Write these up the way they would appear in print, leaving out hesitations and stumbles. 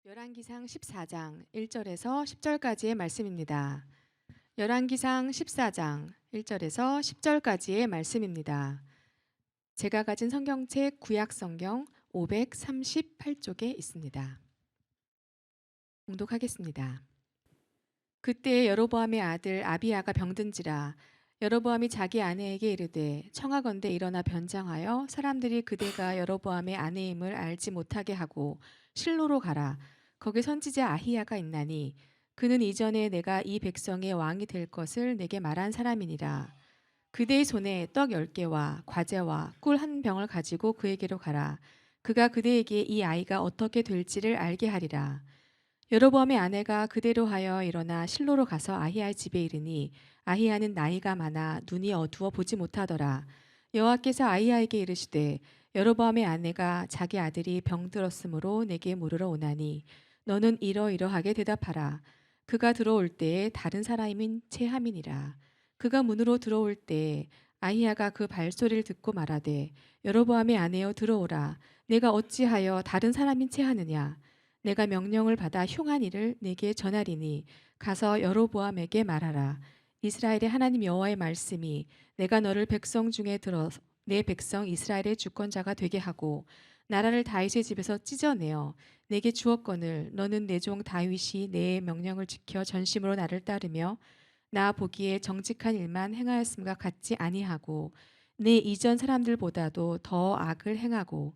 열왕기상 14장 1절에서 10절까지의 말씀입니다. 열왕기상 14장 1절에서 10절까지의 말씀입니다. 제가 가진 성경책 구약성경 538쪽에 있습니다. 봉독하겠습니다. 그때 여로보암의 아들 아비야가 병든지라 여로보암이 자기 아내에게 이르되 청하건대 일어나 변장하여 사람들이 그대가 여로보암의 아내임을 알지 못하게 하고 실로로 가라. 거기 선지자 아히야가 있나니 그는 이전에 내가 이 백성의 왕이 될 것을 내게 말한 사람이니라. 그대의 손에 떡 10개와 과제와 꿀 한 병을 가지고 그에게로 가라. 그가 그대에게 이 아이가 어떻게 될지를 알게 하리라. 여로보암의 아내가 그대로 하여 일어나 실로로 가서 아히야의 집에 이르니 아히야는 나이가 많아 눈이 어두워 보지 못하더라. 여호와께서 아히야에게 이르시되 여로보암의 아내가 자기 아들이 병들었으므로 내게 물으러 오나니 너는 이러이러하게 대답하라. 그가 들어올 때에 다른 사람인 체함이니라. 그가 문으로 들어올 때에 아히야가 그 발소리를 듣고 말하되 여로보암의 아내여 들어오라. 내가 어찌하여 다른 사람인 체하느냐. 내가 명령을 받아 흉한 일을 내게 전하리니 가서 여로보암에게 말하라. 이스라엘의 하나님 여호와의 말씀이 내가 너를 백성 중에 들어 내 백성 이스라엘의 주권자가 되게 하고 나라를 다윗의 집에서 찢어내어 내게 주었거늘 너는 내 종 다윗이 내 명령을 지켜 전심으로 나를 따르며 나 보기에 정직한 일만 행하였음과 같지 아니하고 내 이전 사람들보다도 더 악을 행하고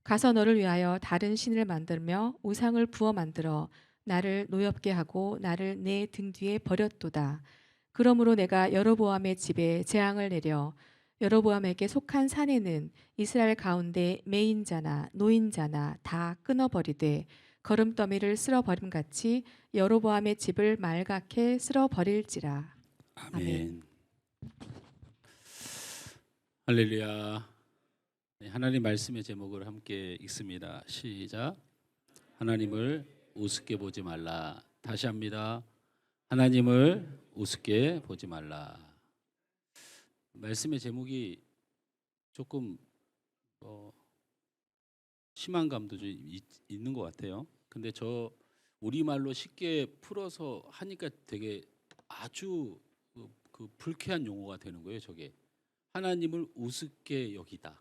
가서 너를 위하여 다른 신을 만들며 우상을 부어 만들어 나를 노엽게 하고 나를 내 등 뒤에 버렸도다. 그러므로 내가 여로보암의 집에 재앙을 내려 여로보암에게 속한 산에는 이스라엘 가운데 매인자나 노인자나 다 끊어버리되 거름더미를 쓸어버림 같이 여로보암의 집을 말갛게 쓸어버릴지라. 아멘. 아멘. 할렐루야. 네, 하나님 말씀의 제목을 함께 읽습니다. 시작. 하나님을 우습게 보지 말라. 다시 합니다. 하나님을 우습게 보지 말라. 말씀의 제목이 조금 심한 감도 좀 있는 것 같아요. 근데 저 우리말로 쉽게 풀어서 하니까 되게 아주 그 불쾌한 용어가 되는 거예요. 저게 하나님을 우습게 여기다.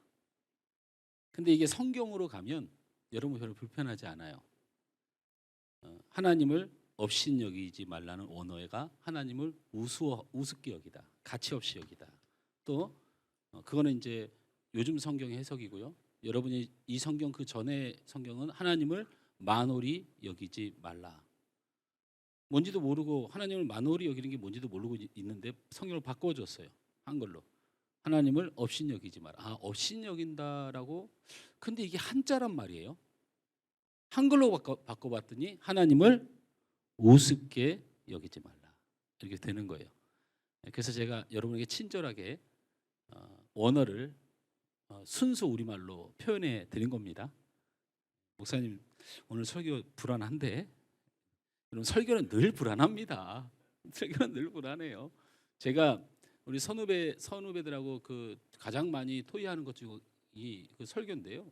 근데 이게 성경으로 가면 여러분 별로 불편하지 않아요. 하나님을 업신여기지 말라는 언어가 하나님을 우습게 여기다, 가치 없이 여기다. 또 그거는 이제 요즘 성경 해석이고요. 여러분이 이 성경 그 전에 성경은 하나님을 만홀히 여기지 말라. 뭔지도 모르고 하나님을 만홀히 여기는 게 뭔지도 모르고 있는데 성경을 바꿔줬어요. 한글로. 하나님을 업신여기지 마라. 아, 업신여긴다라고. 근데 이게 한자란 말이에요. 한글로 바꿔봤더니 하나님을 우습게 여기지 말라. 이렇게 되는 거예요. 그래서 제가 여러분에게 친절하게 원어를 순수 우리말로 표현해 드린 겁니다. 목사님 오늘 설교 불안한데? 여러분 설교는 늘 불안합니다. 설교는 늘 불안해요. 제가 우리 선후배들하고 그 가장 많이 토의하는 것 중에 그 설교인데요.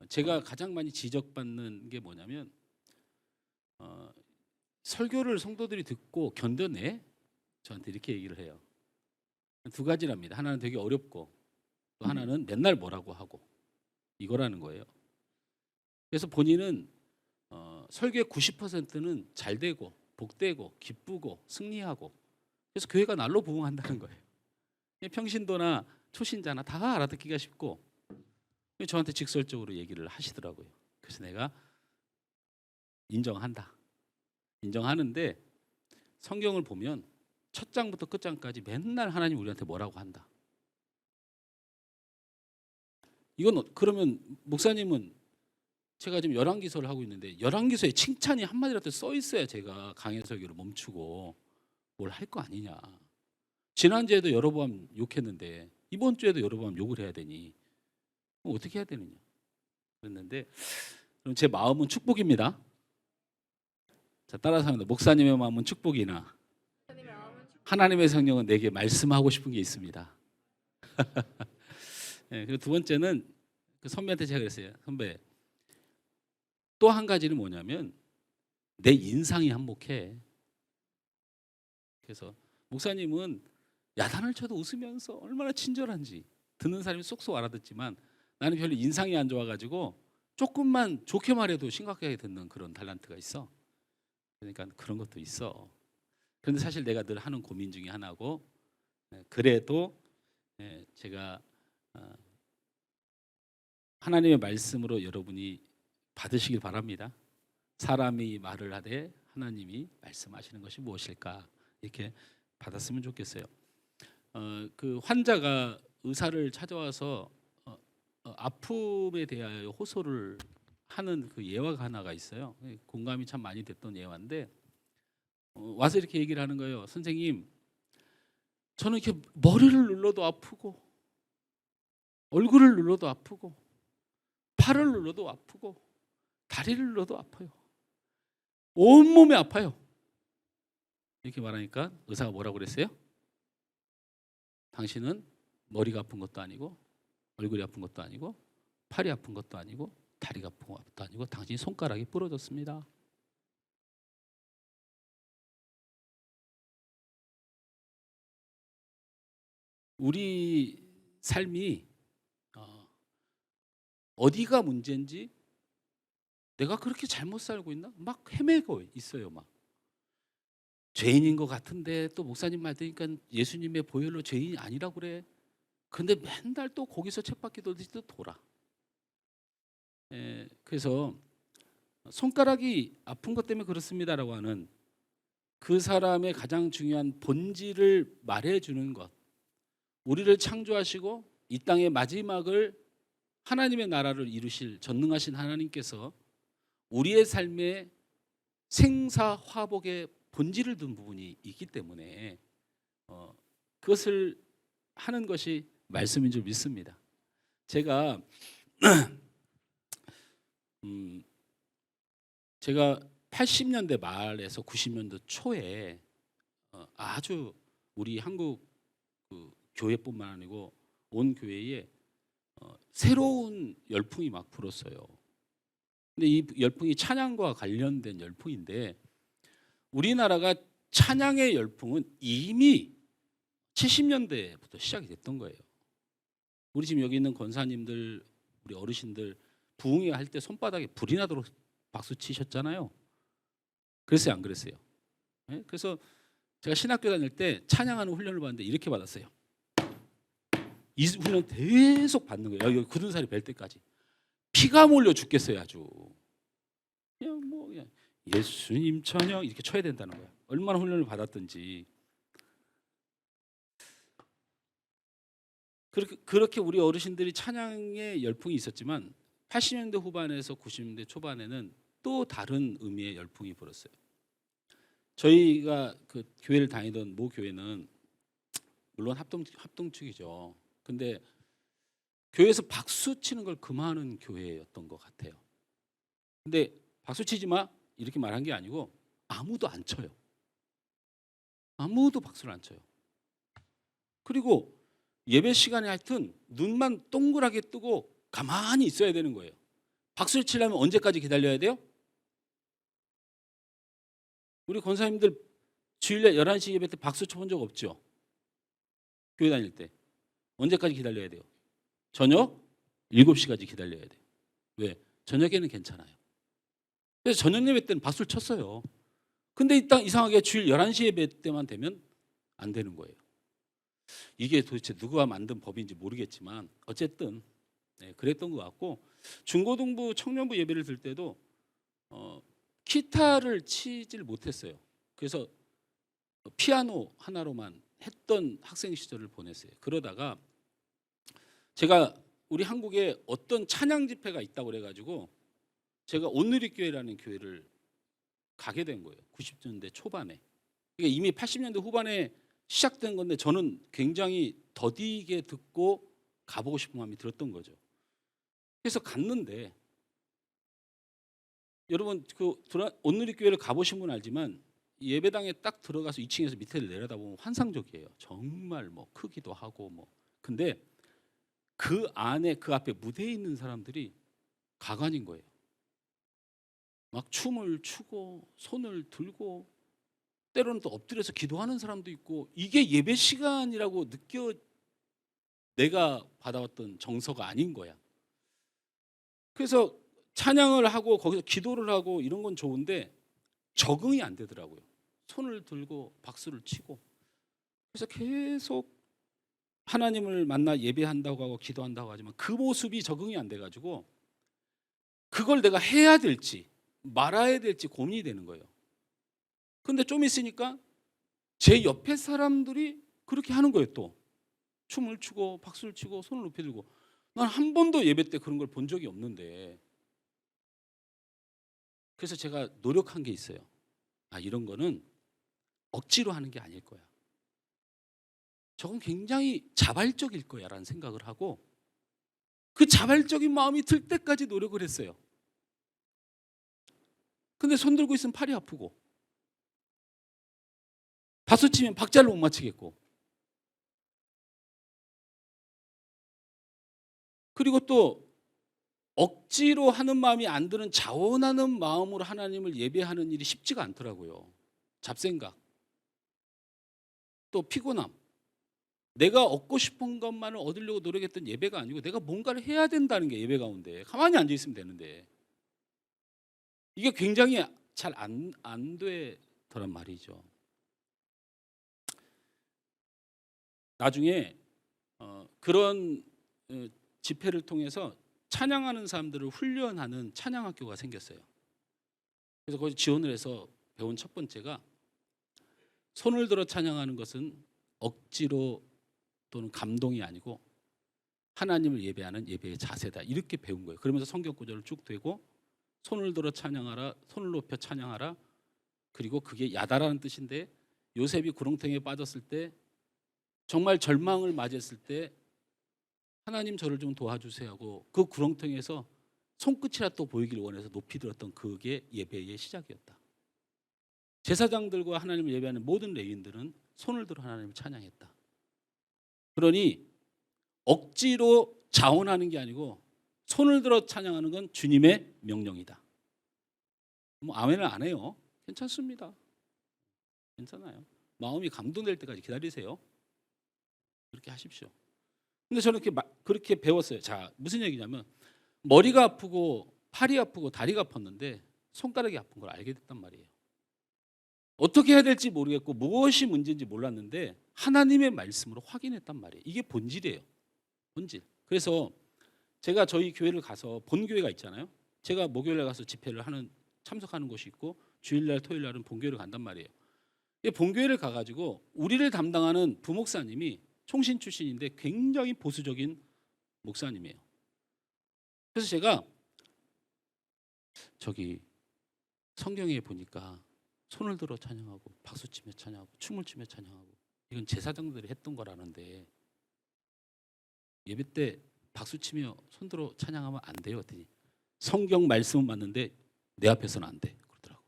제가 가장 많이 지적받는 게 뭐냐면 설교를 성도들이 듣고 견뎌내? 저한테 이렇게 얘기를 해요. 두 가지랍니다. 하나는 되게 어렵고 또 하나는 맨날 뭐라고 하고 이거라는 거예요. 그래서 본인은 설교의 90%는 잘 되고 복되고 기쁘고 승리하고 그래서 교회가 날로 부흥한다는 거예요. 평신도나 초신자나 다 알아듣기가 쉽고 저한테 직설적으로 얘기를 하시더라고요. 그래서 내가 인정한다. 인정하는데 성경을 보면 첫 장부터 끝장까지 맨날 하나님 우리한테 뭐라고 한다. 이건 그러면 목사님은 제가 지금 열왕기서를 하고 있는데 열왕기서에 칭찬이 한마디라도 써 있어야 제가 강해 설교를 멈추고 뭘 할 거 아니냐. 지난주에도 여로보암 욕했는데 이번 주에도 여로보암 욕을 해야 되니 어떻게 해야 되느냐. 그랬는데 그럼 제 마음은 축복입니다. 자, 따라서 합니다. 목사님의 마음은 축복이나 하나님의 성령은 내게 말씀하고 싶은 게 있습니다. 네, 그리고 두 번째는 그 선배한테 제가 그랬어요. 선배, 또 한 가지는 뭐냐면 내 인상이 한몫해. 그래서 목사님은 야단을 쳐도 웃으면서 얼마나 친절한지 듣는 사람이 쏙쏙 알아듣지만 나는 별로 인상이 안 좋아가지고 조금만 좋게 말해도 심각하게 듣는 그런 탤런트가 있어. 그러니까 그런 것도 있어. 그런데 사실 내가 늘 하는 고민 중에 하나고, 그래도 제가 하나님의 말씀으로 여러분이 받으시길 바랍니다. 사람이 말을 하되 하나님이 말씀하시는 것이 무엇일까, 이렇게 받았으면 좋겠어요. 그 환자가 의사를 찾아와서 아픔에 대하여 호소를 하는 그 예화가 하나가 있어요. 공감이 참 많이 됐던 예화인데, 와서 이렇게 얘기를 하는 거예요. 선생님, 저는 이렇게 머리를 눌러도 아프고 얼굴을 눌러도 아프고 팔을 눌러도 아프고 다리를 눌러도 아파요. 온몸이 아파요. 이렇게 말하니까 의사가 뭐라고 그랬어요? 당신은 머리가 아픈 것도 아니고 얼굴이 아픈 것도 아니고 팔이 아픈 것도 아니고 다리가 아픈 것도 아니고 당신 손가락이 부러졌습니다. 우리 삶이 어디가 문제인지, 내가 그렇게 잘못 살고 있나? 막 헤매고 있어요. 막 죄인인 것 같은데 또 목사님 말 들으니까 예수님의 보혈로 죄인이 아니라고 그래. 근데 맨날 또 거기서 쳇바퀴 돌듯이 또 돌아. 그래서 손가락이 아픈 것 때문에 그렇습니다라고 하는 그 사람의 가장 중요한 본질을 말해주는 것, 우리를 창조하시고 이 땅의 마지막을 하나님의 나라를 이루실 전능하신 하나님께서 우리의 삶에 생사화복의 본질을 둔 부분이 있기 때문에 그것을 하는 것이 말씀인 줄 믿습니다. 제가 80년대 말에서 90년대 초에 아주 우리 한국 그 교회뿐만 아니고 온 교회에 새로운 열풍이 막 불었어요. 근데 이 열풍이 찬양과 관련된 열풍인데, 우리나라가 찬양의 열풍은 이미 70년대부터 시작이 됐던 거예요. 우리 지금 여기 있는 권사님들, 우리 어르신들 부흥회 할 때 손바닥에 불이 나도록 박수 치셨잖아요. 그랬어요, 안 그랬어요? 네? 그래서 제가 신학교 다닐 때 찬양하는 훈련을 받는데 이렇게 받았어요. 이 훈련 계속 받는 거예요. 여기 굳은 살이 뵐 때까지. 피가 몰려 죽겠어요, 아주. 그냥 예수님 찬양 이렇게 쳐야 된다는 거예요. 얼마나 훈련을 받았든지. 그렇게 우리 어르신들이 찬양의 열풍이 있었지만 80년대 후반에서 90년대 초반에는 또 다른 의미의 열풍이 불었어요. 저희가 그 교회를 다니던 모 교회는 물론 합동축이죠. 근데 교회에서 박수 치는 걸 금하는 교회였던 것 같아요. 근데 박수 치지 마 이렇게 말한 게 아니고 아무도 안 쳐요. 아무도 박수를 안 쳐요. 그리고 예배 시간에 하여튼 눈만 동그랗게 뜨고 가만히 있어야 되는 거예요. 박수를 치려면 언제까지 기다려야 돼요? 우리 권사님들 주일날 11시 예배 때 박수 쳐본 적 없죠? 교회 다닐 때. 언제까지 기다려야 돼요? 저녁 7시까지 기다려야 돼요. 왜? 저녁에는 괜찮아요. 그래서 저녁 예배 때는 박수를 쳤어요. 근데 이상하게 주일 11시 예배 때만 되면 안 되는 거예요. 이게 도대체 누가 만든 법인지 모르겠지만 어쨌든 그랬던 것 같고, 중고등부 청년부 예배를 들 때도 기타를 치질 못했어요. 그래서 피아노 하나로만 했던 학생 시절을 보냈어요. 그러다가 제가 우리 한국에 어떤 찬양 집회가 있다고 그래가지고 제가 온누리교회라는 교회를 가게 된 거예요. 90년대 초반에. 그러니까 이미 80년대 후반에 시작된 건데 저는 굉장히 더디게 듣고 가보고 싶은 마음이 들었던 거죠. 그래서 갔는데, 여러분 그 온누리교회를 가보신 분 알지만 예배당에 딱 들어가서 2층에서 밑에를 내려다보면 환상적이에요. 정말 뭐 크기도 하고 뭐. 근데 그 안에 그 앞에 무대에 있는 사람들이 가관인 거예요. 막 춤을 추고 손을 들고 때로는 또 엎드려서 기도하는 사람도 있고, 이게 예배 시간이라고 내가 받아왔던 정서가 아닌 거야. 그래서 찬양을 하고 거기서 기도를 하고 이런 건 좋은데 적응이 안 되더라고요. 손을 들고 박수를 치고. 그래서 계속 하나님을 만나 예배한다고 하고 기도한다고 하지만 그 모습이 적응이 안 돼가지고 그걸 내가 해야 될지 말아야 될지 고민이 되는 거예요. 근데 좀 있으니까 제 옆에 사람들이 그렇게 하는 거예요. 또 춤을 추고 박수를 치고 손을 높이 들고. 난 한 번도 예배 때 그런 걸 본 적이 없는데, 그래서 제가 노력한 게 있어요. 아, 이런 거는 억지로 하는 게 아닐 거야. 저건 굉장히 자발적일 거야 라는 생각을 하고, 그 자발적인 마음이 들 때까지 노력을 했어요. 근데 손 들고 있으면 팔이 아프고, 박수 치면 박자를 못 맞추겠고, 그리고 또 억지로 하는 마음이 안 드는 자원하는 마음으로 하나님을 예배하는 일이 쉽지가 않더라고요. 잡생각, 또 피곤함. 내가 얻고 싶은 것만을 얻으려고 노력했던 예배가 아니고 내가 뭔가를 해야 된다는 게 예배 가운데. 가만히 앉아 있으면 되는데 이게 굉장히 잘 안 되더란 말이죠. 나중에 그런 집회를 통해서 찬양하는 사람들을 훈련하는 찬양학교가 생겼어요. 그래서 거기 지원을 해서 배운 첫 번째가, 손을 들어 찬양하는 것은 억지로 또는 감동이 아니고 하나님을 예배하는 예배의 자세다, 이렇게 배운 거예요. 그러면서 성경 구절을 쭉 되고, 손을 들어 찬양하라, 손을 높여 찬양하라. 그리고 그게 야다라는 뜻인데, 요셉이 구렁텅이에 빠졌을 때 정말 절망을 맞이했을 때 하나님 저를 좀 도와주세요 하고 그 구렁텅이에서 손끝이라도 보이길 원해서 높이 들었던 그게 예배의 시작이었다. 제사장들과 하나님을 예배하는 모든 레위인들은 손을 들어 하나님을 찬양했다. 그러니 억지로 자원하는 게 아니고 손을 들어 찬양하는 건 주님의 명령이다. 뭐 아멘을 안 해요. 괜찮습니다. 괜찮아요. 마음이 감동될 때까지 기다리세요. 그렇게 하십시오. 근데 저는 그렇게 배웠어요. 자, 무슨 얘기냐면, 머리가 아프고 팔이 아프고 다리가 아팠는데 손가락이 아픈 걸 알게 됐단 말이에요. 어떻게 해야 될지 모르겠고 무엇이 문제인지 몰랐는데 하나님의 말씀으로 확인했단 말이에요. 이게 본질이에요. 본질. 그래서 제가 저희 교회를 가서, 본교회가 있잖아요. 제가 목요일에 가서 집회를 참석하는 곳이 있고 주일날 토요일날은 본교회를 간단 말이에요. 이 본교회를 가가지고 우리를 담당하는 부목사님이 총신 출신인데 굉장히 보수적인 목사님이에요. 그래서 제가 저기 성경에 보니까 손을 들어 찬양하고 박수치며 찬양하고 춤을 추며 찬양하고 이건 제사장들이 했던 거라는데 예배 때 박수치며 손들어 찬양하면 안 돼요. 그랬더니 성경 말씀은 맞는데 내 앞에서는 안 돼 그러더라고.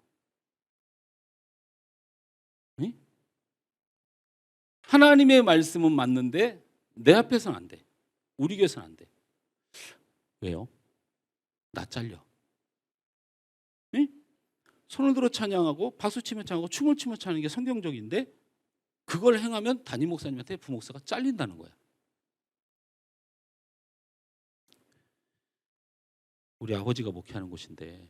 응? 하나님의 말씀은 맞는데 내 앞에서는 안 돼. 우리 교회에서는 안 돼. 왜요? 나 잘려. 응? 손을 들어 찬양하고 박수치며 찬양하고 춤을 추며 찬양하는 게 성경적인데 그걸 행하면 담임 목사님한테 부목사가 잘린다는 거야. 우리 아버지가 목회하는 곳인데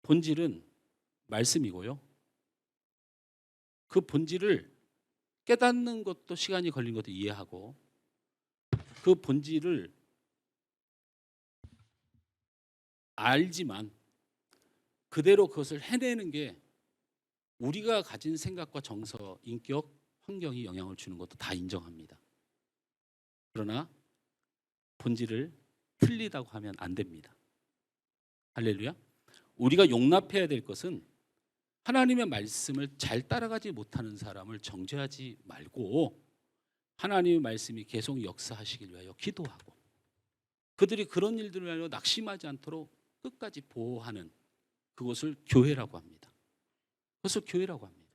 본질은 말씀이고요. 그 본질을 깨닫는 것도 시간이 걸린 것도 이해하고 그 본질을 알지만 그대로 그것을 해내는 게 우리가 가진 생각과 정서, 인격, 환경이 영향을 주는 것도 다 인정합니다. 그러나 본질을 틀리다고 하면 안 됩니다. 할렐루야. 우리가 용납해야 될 것은 하나님의 말씀을 잘 따라가지 못하는 사람을 정죄하지 말고 하나님의 말씀이 계속 역사하시길 위하여 기도하고 그들이 그런 일들을 위하여 낙심하지 않도록 끝까지 보호하는 그것을 교회라고 합니다. 그것을 교회라고 합니다.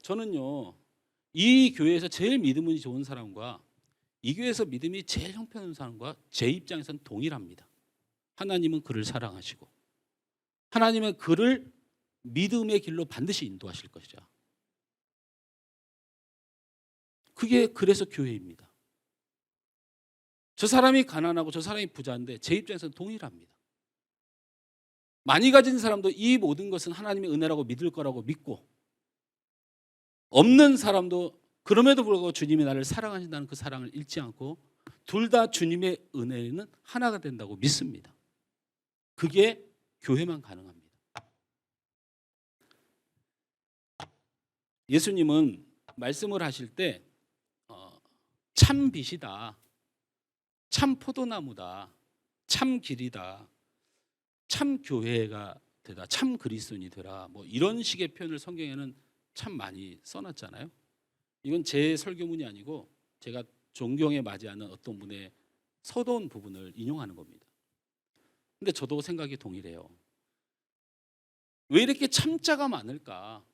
저는요, 이 교회에서 제일 믿음이 좋은 사람과 이 교회에서 믿음이 제일 형편없는 사람과 제 입장에서는 동일합니다. 하나님은 그를 사랑하시고 하나님은 그를 믿음의 길로 반드시 인도하실 것이죠. 그게 그래서 교회입니다. 저 사람이 가난하고 저 사람이 부자인데 제 입장에서는 동일합니다. 많이 가진 사람도 이 모든 것은 하나님의 은혜라고 믿을 거라고 믿고, 없는 사람도 그럼에도 불구하고 주님이 나를 사랑하신다는 그 사랑을 잃지 않고 둘 다 주님의 은혜는 하나가 된다고 믿습니다. 그게 교회만 가능합니다. 예수님은 말씀을 하실 때 참 빛이다, 참 포도나무다, 참 길이다, 참 교회가 되다, 참 그리스도인이 되라, 뭐 이런 식의 표현을 성경에는 참 많이 써놨잖아요. 이건 제 설교문이 아니고 제가 존경에 맞이하는 어떤 분의 서러운 부분을 인용하는 겁니다. 근데 저도 생각이 동일해요. 왜 이렇게 참자가 많을까?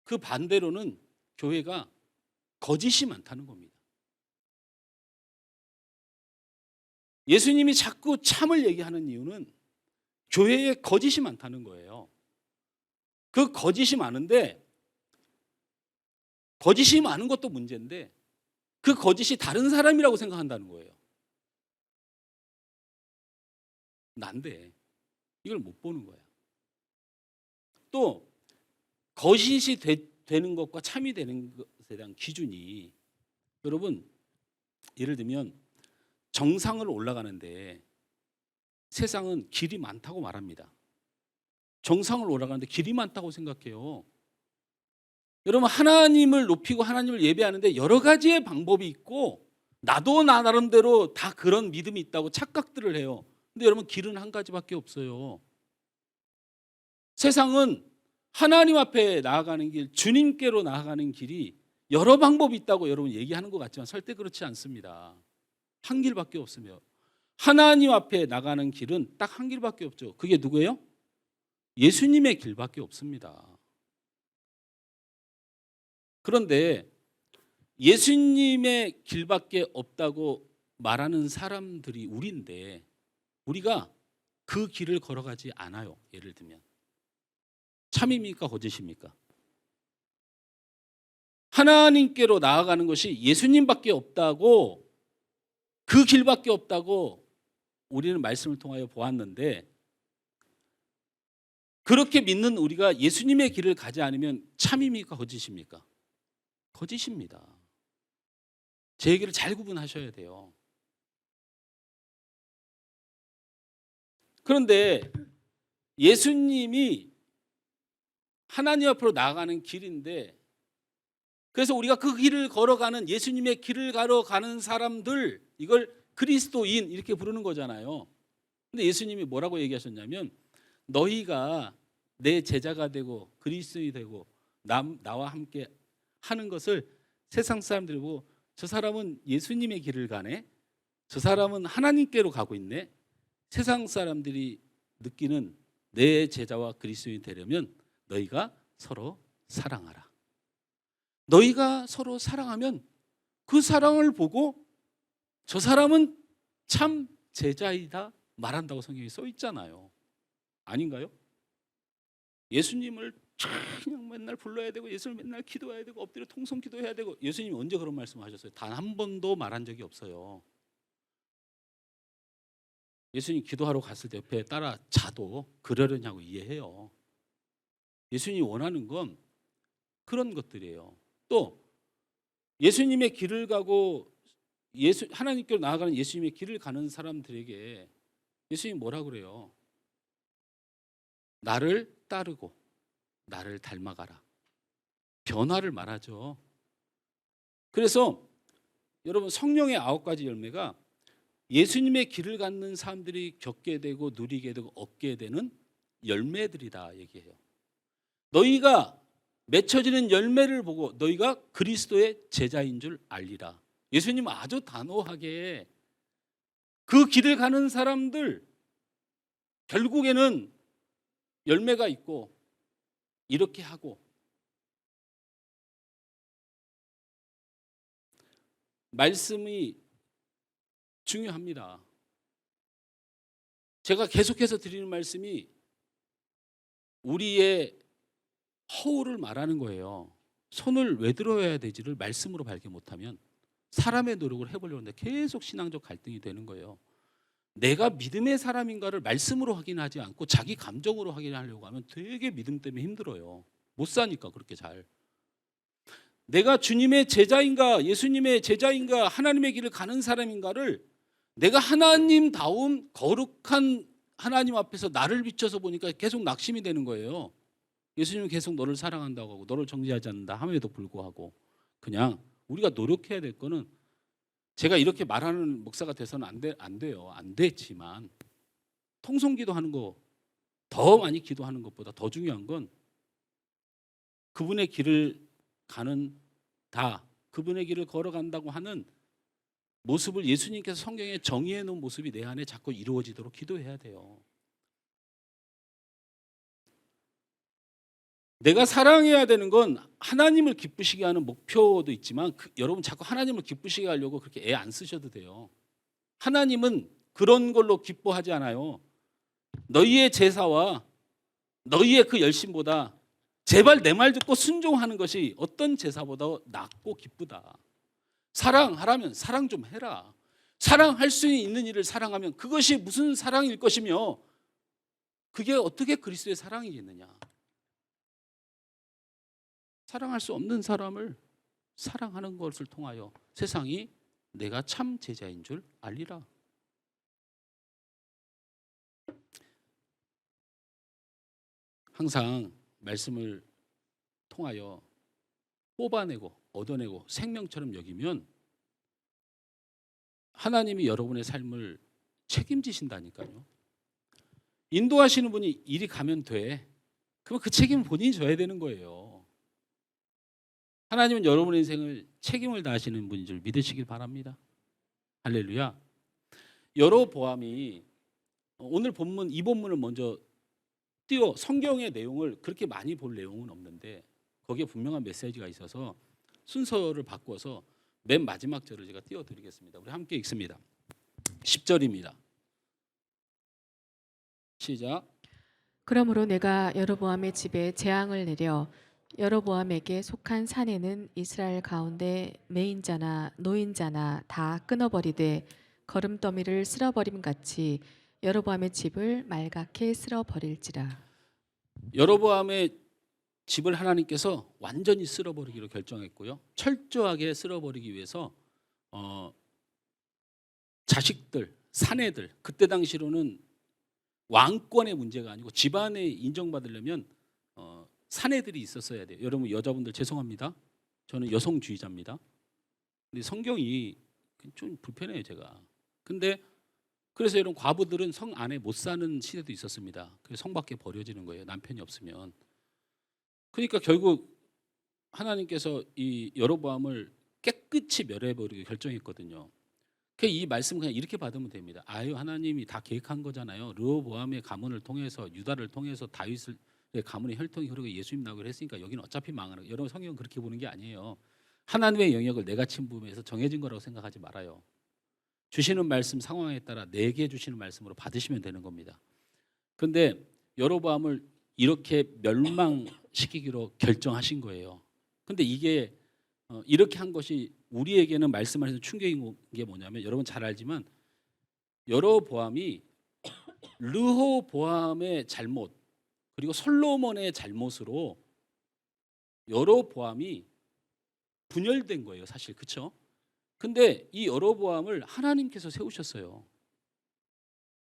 그 반대로는 교회가 거짓이 많다는 겁니다. 예수님이 자꾸 참을 얘기하는 이유는 교회에 거짓이 많다는 거예요. 그 거짓이 많은데, 거짓이 많은 것도 문제인데 그 거짓이 다른 사람이라고 생각한다는 거예요. 난데 이걸 못 보는 거야. 또 거짓이 되는 것과 참이 되는 것에 대한 기준이, 여러분 예를 들면 정상을 올라가는데 세상은 길이 많다고 말합니다. 정상을 올라가는데 길이 많다고 생각해요. 여러분 하나님을 높이고 하나님을 예배하는데 여러 가지의 방법이 있고 나도 나 나름대로 다 그런 믿음이 있다고 착각들을 해요. 근데 여러분 길은 한 가지밖에 없어요. 세상은 하나님 앞에 나아가는 길, 주님께로 나아가는 길이 여러 방법이 있다고 여러분 얘기하는 것 같지만 절대 그렇지 않습니다. 한 길밖에 없으며 하나님 앞에 나가는 길은 딱 한 길밖에 없죠. 그게 누구예요? 예수님의 길밖에 없습니다. 그런데 예수님의 길밖에 없다고 말하는 사람들이 우리인데 우리가 그 길을 걸어가지 않아요. 예를 들면 참입니까 거짓입니까? 하나님께로 나아가는 것이 예수님밖에 없다고, 그 길밖에 없다고 우리는 말씀을 통하여 보았는데, 그렇게 믿는 우리가 예수님의 길을 가지 않으면 참입니까 거짓입니까? 거짓입니다. 제 얘기를 잘 구분하셔야 돼요. 그런데 예수님이 하나님 앞으로 나아가는 길인데, 그래서 우리가 그 길을 걸어가는, 예수님의 길을 걸어가는 사람들, 이걸 그리스도인 이렇게 부르는 거잖아요. 근데 예수님이 뭐라고 얘기하셨냐면, 너희가 내 제자가 되고 그리스도인이 되고 나와 함께 하는 것을 세상 사람들이 보고 저 사람은 예수님의 길을 가네, 저 사람은 하나님께로 가고 있네, 세상 사람들이 느끼는 내 제자와 그리스도인이 되려면 너희가 서로 사랑하라. 너희가 서로 사랑하면 그 사랑을 보고 저 사람은 참 제자이다 말한다고 성경에 써 있잖아요. 아닌가요? 예수님을 그냥 맨날 불러야 되고 예수를 맨날 기도해야 되고 엎드려 통성 기도해야 되고, 예수님이 언제 그런 말씀을 하셨어요? 단 한 번도 말한 적이 없어요. 예수님 기도하러 갔을 때 옆에 따라 자도 그러려냐고 이해해요. 예수님이 원하는 건 그런 것들이에요. 또 예수님의 길을 가고 하나님께로 나아가는 예수님의 길을 가는 사람들에게 예수님이 뭐라 그래요? 나를 따르고 나를 닮아가라. 변화를 말하죠. 그래서 여러분 성령의 9가지 열매가 예수님의 길을 갖는 사람들이 겪게 되고 누리게 되고 얻게 되는 열매들이다 얘기해요. 너희가 맺혀지는 열매를 보고 너희가 그리스도의 제자인 줄 알리라. 예수님은 아주 단호하게 그 길을 가는 사람들 결국에는 열매가 있고 이렇게 하고 말씀이 중요합니다. 제가 계속해서 드리는 말씀이 우리의 허울을 말하는 거예요. 손을 왜 들어야 되지를 말씀으로 발견 못하면 사람의 노력을 해보려고 하는데 계속 신앙적 갈등이 되는 거예요. 내가 믿음의 사람인가를 말씀으로 확인하지 않고 자기 감정으로 확인하려고 하면 되게 믿음 때문에 힘들어요. 못 사니까 그렇게 잘. 내가 주님의 제자인가 예수님의 제자인가 하나님의 길을 가는 사람인가를 내가 하나님다운 거룩한 하나님 앞에서 나를 비춰서 보니까 계속 낙심이 되는 거예요. 예수님은 계속 너를 사랑한다고 하고 너를 정죄하지 않는다 함에도 불구하고 그냥 우리가 노력해야 될 거는 제가 이렇게 말하는 목사가 돼서는 안 돼요. 안 됐지만 통성기도하는 거 더 많이 기도하는 것보다 더 중요한 건 그분의 길을 가는 그분의 길을 걸어간다고 하는 모습을 예수님께서 성경에 정의해 놓은 모습이 내 안에 자꾸 이루어지도록 기도해야 돼요. 내가 사랑해야 되는 건 하나님을 기쁘시게 하는 목표도 있지만 여러분 자꾸 하나님을 기쁘시게 하려고 그렇게 애 안 쓰셔도 돼요. 하나님은 그런 걸로 기뻐하지 않아요. 너희의 제사와 너희의 그 열심보다 제발 내 말 듣고 순종하는 것이 어떤 제사보다 낫고 기쁘다. 사랑하라면 사랑 좀 해라. 사랑할 수 있는 일을 사랑하면 그것이 무슨 사랑일 것이며 그게 어떻게 그리스도의 사랑이겠느냐. 사랑할 수 없는 사람을 사랑하는 것을 통하여 세상이 내가 참 제자인 줄 알리라. 항상 말씀을 통하여 뽑아내고 얻어내고 생명처럼 여기면 하나님이 여러분의 삶을 책임지신다니까요. 인도하시는 분이 이리 가면 돼. 그럼 그 책임은 본인이 져야 되는 거예요. 하나님은 여러분의 인생을 책임을 다하시는 분인 줄 믿으시길 바랍니다. 할렐루야. 여로보암이 오늘 본문 이 본문을 먼저 성경의 내용을 그렇게 많이 볼 내용은 없는데 거기에 분명한 메시지가 있어서 순서를 바꿔서 맨 마지막 절을 제가 띄워드리겠습니다. 우리 함께 읽습니다. 10절입니다. 시작. 그러므로 내가 여로보암의 집에 재앙을 내려 여로보암에게 속한 산에는 이스라엘 가운데 매인자나 노인자나 다 끊어버리되 거름더미를 쓸어버림 같이 여로보암의 집을 말갛게 쓸어버릴지라. 여로보암의 집을 하나님께서 완전히 쓸어버리기로 결정했고요. 철저하게 쓸어버리기 위해서 자식들, 사내들, 그때 당시로는 왕권의 문제가 아니고 집안에 인정받으려면 사내들이 있었어야 돼요. 여러분 여자분들 죄송합니다. 저는 여성주의자입니다. 근데 성경이 좀 불편해요 제가. 근데 그래서 이런 과부들은 성 안에 못 사는 시대도 있었습니다. 그래서 성 밖에 버려지는 거예요. 남편이 없으면. 그러니까 결국 하나님께서 이 여로보암을 깨끗이 멸해버리기 결정했거든요. 이 말씀 그냥 이렇게 받으면 됩니다. 아유 하나님이 다 계획한 거잖아요. 르호보암의 가문을 통해서 유다를 통해서 다윗의 가문의 혈통이 흐르고 예수님 나오기로 했으니까 여기는 어차피 망하는 거예요. 여러분 성경은 그렇게 보는 게 아니에요. 하나님의 영역을 내가 침범해서 정해진 거라고 생각하지 말아요. 주시는 말씀 상황에 따라 내게 주시는 말씀으로 받으시면 되는 겁니다. 그런데 여로보암을 이렇게 멸망시키기로 결정하신 거예요. 근데 이게 이렇게 한 것이 우리에게는 말씀하시는 충격인 게 뭐냐면 여러분 잘 알지만 여로보암이 르호보암의 잘못 그리고 솔로몬의 잘못으로 여로보암이 분열된 거예요. 사실 그렇죠? 근데 이 여로보암을 하나님께서 세우셨어요.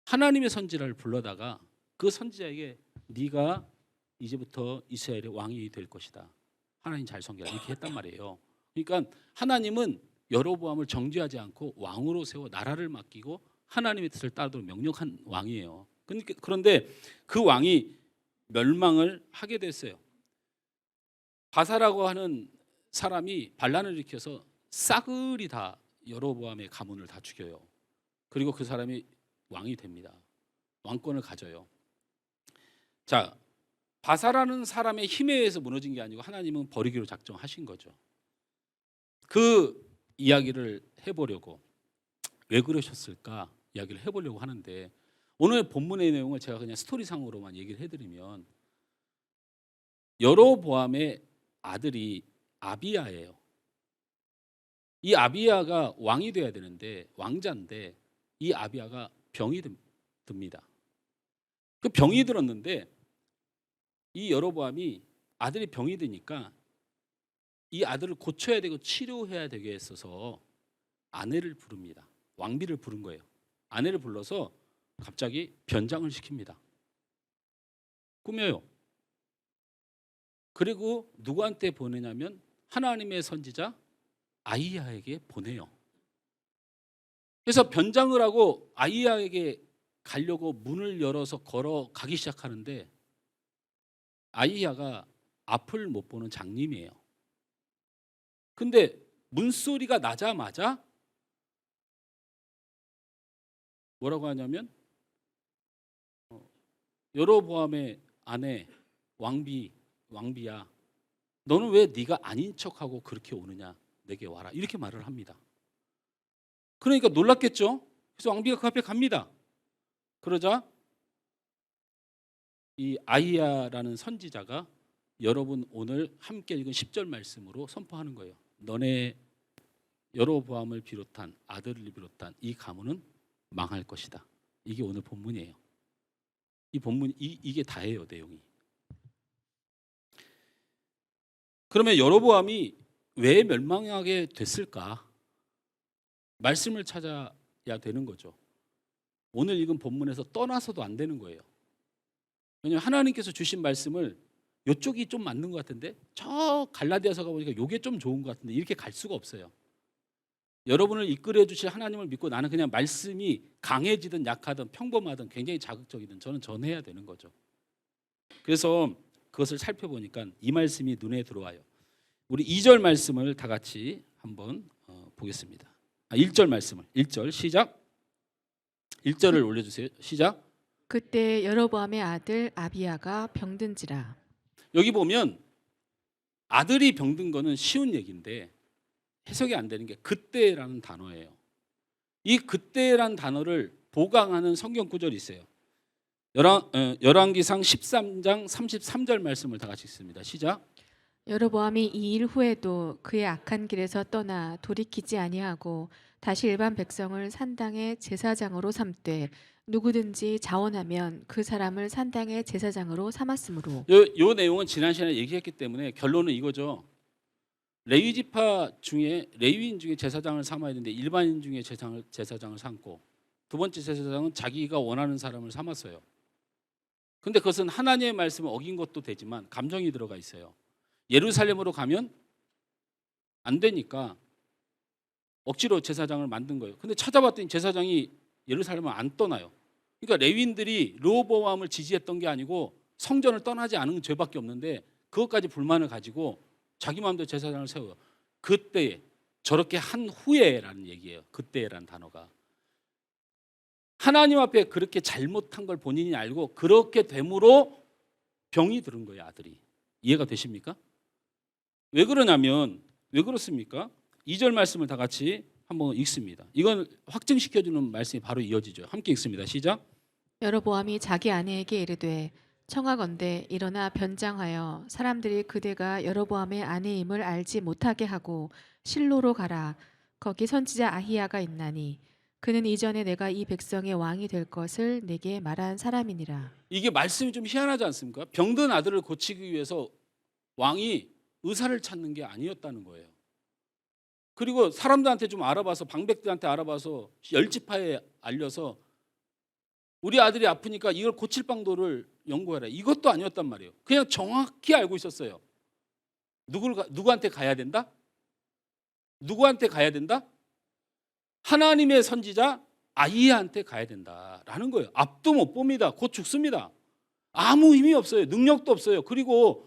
하나님의 선지자를 불러다가 그 선지자에게 네가 이제부터 이스라엘의 왕이 될 것이다. 하나님 잘 섬겨라 이렇게 했단 말이에요. 그러니까 하나님은 여로보암을 정죄하지 않고 왕으로 세워 나라를 맡기고 하나님의 뜻을 따르도록 명령한 왕이에요. 그런데 그 왕이 멸망을 하게 됐어요. 바사라고 하는 사람이 반란을 일으켜서 싸그리 다 여로보암의 가문을 다 죽여요. 그리고 그 사람이 왕이 됩니다. 왕권을 가져요. 자, 바사라는 사람의 힘에 의해서 무너진 게 아니고 하나님은 버리기로 작정하신 거죠. 그 이야기를 해보려고, 왜 그러셨을까 이야기를 해보려고 하는데, 오늘 본문의 내용을 제가 그냥 스토리상으로만 얘기를 해드리면, 여로보암의 아들이 아비야예요. 이 아비야가 왕이 돼야 되는데, 왕자인데 이 아비야가 병이 듭니다. 그 병이 들었는데 이 여로보암이 아들이 병이 드니까 이 아들을 고쳐야 되고 치료해야 되게 했어서 아내를 부릅니다. 왕비를 부른 거예요. 아내를 불러서 갑자기 변장을 시킵니다. 꾸며요. 그리고 누구한테 보내냐면 하나님의 선지자 아이야에게 보내요. 그래서 변장을 하고 아이야에게 가려고 문을 열어서 걸어가기 시작하는데, 아이야가 앞을 못 보는 장님이에요. 근데 문소리가 나자마자 뭐라고 하냐면, 여로보암의 아내 왕비야, 너는 왜 네가 아닌 척하고 그렇게 오느냐, 내게 와라, 이렇게 말을 합니다. 그러니까 놀랐겠죠. 그래서 왕비가 그 앞에 갑니다. 그러자 이 아이야라는 선지자가 여러분 오늘 함께 읽은 10절 말씀으로 선포하는 거예요. 너네 여로보암을 비롯한 아들을 비롯한 이 가문은 망할 것이다. 이게 오늘 본문이에요. 이 본문 이게 다예요, 내용이. 그러면 여로보암이 왜 멸망하게 됐을까? 말씀을 찾아야 되는 거죠. 오늘 읽은 본문에서 떠나서도 안 되는 거예요. 왜냐하면 하나님께서 주신 말씀을 이쪽이 좀 맞는 것 같은데 저 갈라디아서 가보니까 이게 좀 좋은 것 같은데 이렇게 갈 수가 없어요. 여러분을 이끌어 주실 하나님을 믿고 나는 그냥 말씀이 강해지든 약하든 평범하든 굉장히 자극적이든 저는 전해야 되는 거죠. 그래서 그것을 살펴보니까 이 말씀이 눈에 들어와요. 우리 2절 말씀을 다 같이 한번 보겠습니다. 1절 말씀을 1절 시작. 1절을 올려주세요. 시작. 그때 여로보암의 아들 아비야가 병든지라. 여기 보면 아들이 병든 거는 쉬운 얘기인데 해석이 안 되는 게 그때라는 단어예요. 이 그때라는 단어를 보강하는 성경 구절이 있어요. 열왕기상 13장 33절 말씀을 다 같이 읽습니다. 시작. 여로보암이 이 일 후에도 그의 악한 길에서 떠나 돌이키지 아니하고 다시 일반 백성을 산당의 제사장으로 삼되 누구든지 자원하면 그 사람을 산당의 제사장으로 삼았으므로. 요 내용은 지난 시간에 얘기했기 때문에 결론은 이거죠. 레위 지파 중에 레위인 중에 제사장을 삼아야 되는데 일반인 중에 제사장을 삼고, 두 번째 제사장은 자기가 원하는 사람을 삼았어요. 근데 그것은 하나님의 말씀을 어긴 것도 되지만 감정이 들어가 있어요. 예루살렘으로 가면 안 되니까 억지로 제사장을 만든 거예요. 근데 찾아봤더니 제사장이 예루살렘을 안 떠나요. 그러니까 레위인들이 르호보암을 지지했던 게 아니고 성전을 떠나지 않은 죄밖에 없는데 그것까지 불만을 가지고 자기 마음대로 제사장을 세워요. 그때 저렇게 한 후에라는 얘기예요. 그때라는 단어가 하나님 앞에 그렇게 잘못한 걸 본인이 알고 그렇게 됨으로 병이 들은 거예요, 아들이. 이해가 되십니까? 왜 그러냐면, 왜 그렇습니까? 2절 말씀을 다 같이 한번 읽습니다. 이건 확증시켜주는 말씀이 바로 이어지죠. 함께 읽습니다. 시작. 여로보암이 자기 아내에게 이르되 청하건대 일어나 변장하여 사람들이 그대가 여로보암의 아내임을 알지 못하게 하고 실로로 가라. 거기 선지자 아히야가 있나니 그는 이전에 내가 이 백성의 왕이 될 것을 내게 말한 사람이니라. 이게 말씀이 좀 희한하지 않습니까? 병든 아들을 고치기 위해서 왕이 의사를 찾는 게 아니었다는 거예요. 그리고 사람들한테 좀 알아봐서, 방백들한테 알아봐서 열지파에 알려서 우리 아들이 아프니까 이걸 고칠 방도를 연구해라, 이것도 아니었단 말이에요. 그냥 정확히 알고 있었어요. 누구한테 가야 된다? 누구한테 가야 된다? 하나님의 선지자 아이야한테 가야 된다라는 거예요. 앞도 못 봅니다. 곧 죽습니다. 아무 힘이 없어요. 능력도 없어요. 그리고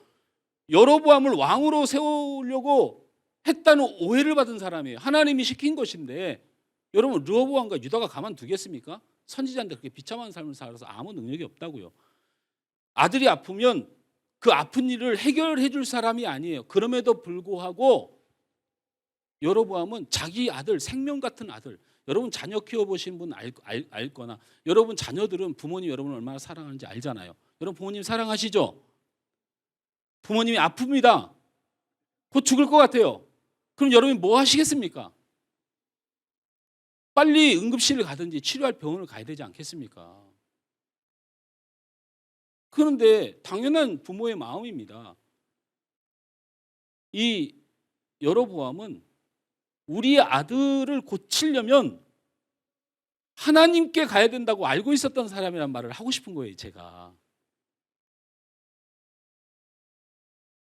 여로보암을 왕으로 세우려고 했다는 오해를 받은 사람이에요. 하나님이 시킨 것인데, 여러분 르호보암과 유다가 가만두겠습니까? 선지자인데 그렇게 비참한 삶을 살아서 아무 능력이 없다고요. 아들이 아프면 그 아픈 일을 해결해 줄 사람이 아니에요. 그럼에도 불구하고 여로보암은 자기 아들, 생명 같은 아들, 여러분 자녀 키워보신 분 알거나 여러분 자녀들은 부모님 여러분을 얼마나 사랑하는지 알잖아요. 여러분 부모님 사랑하시죠? 부모님이 아픕니다. 곧 죽을 것 같아요. 그럼 여러분이 뭐 하시겠습니까? 빨리 응급실을 가든지 치료할 병원을 가야 되지 않겠습니까? 그런데 당연한 부모의 마음입니다. 이 여로보암은 우리의 아들을 고치려면 하나님께 가야 된다고 알고 있었던 사람이란 말을 하고 싶은 거예요, 제가.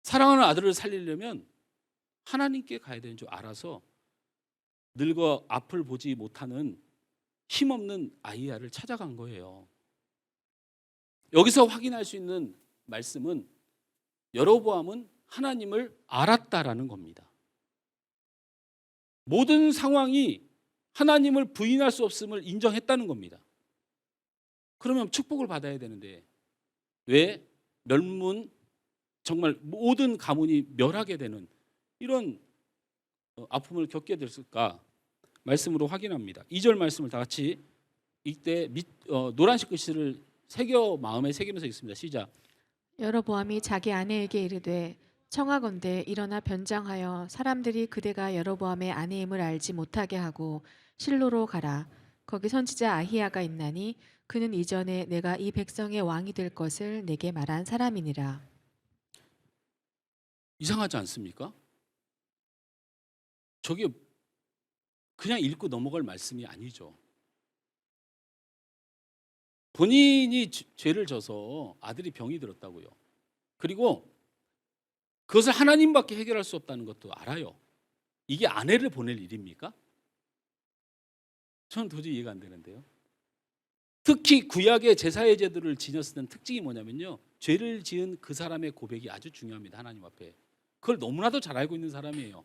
사랑하는 아들을 살리려면 하나님께 가야 되는 줄 알아서 늙어 앞을 보지 못하는 힘없는 아이야를 찾아간 거예요. 여기서 확인할 수 있는 말씀은 여로보암은 하나님을 알았다라는 겁니다. 모든 상황이 하나님을 부인할 수 없음을 인정했다는 겁니다. 그러면 축복을 받아야 되는데 왜 멸문, 정말 모든 가문이 멸하게 되는 이런 아픔을 겪게 됐을까? 말씀으로 확인합니다. 2절 말씀을 다 같이 이때 노란색 글씨를 마음에 새기면서 읽습니다. 시작. 여로보암이 자기 아내에게 이르되 청하건대 일어나 변장하여 사람들이 그대가 여로보암의 아내임을 알지 못하게 하고 실로로 가라. 거기 선지자 아히야가 있나니 그는 이전에 내가 이 백성의 왕이 될 것을 내게 말한 사람이니라. 이상하지 않습니까? 저게 그냥 읽고 넘어갈 말씀이 아니죠. 본인이 죄를 져서 아들이 병이 들었다고요. 그리고 그것을 하나님밖에 해결할 수 없다는 것도 알아요. 이게 아내를 보낼 일입니까? 저는 도저히 이해가 안 되는데요. 특히 구약의 제사의 제도를 지녔을 때는 특징이 뭐냐면요, 죄를 지은 그 사람의 고백이 아주 중요합니다. 하나님 앞에. 그걸 너무나도 잘 알고 있는 사람이에요.